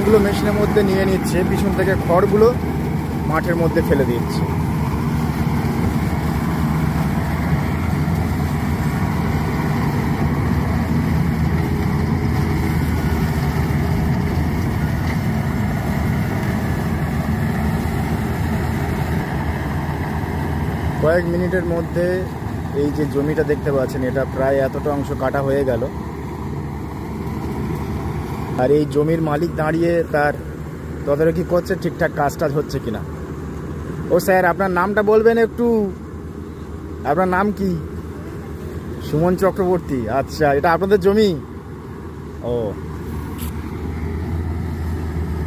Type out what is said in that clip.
খড়গুলো মেশিনের মধ্যে নিয়ে নিচ্ছে, পিছন থেকে খড়গুলো মাঠের মধ্যে ফেলে দিচ্ছে। কয়েক মিনিটের মধ্যে এই যে জমিটা দেখতে পাচ্ছেন, এটা প্রায় এতটা অংশ কাটা হয়ে গেল। আর এই জমির মালিক দাঁড়িয়ে তার তদারকি করছে ঠিকঠাক কাজটা হচ্ছে কিনা। ও স্যার, আপনার নামটা বলবেন একটু? আপনার নাম কি? সুমন চক্রবর্তী। আচ্ছা, এটা আপনাদের জমি? ও।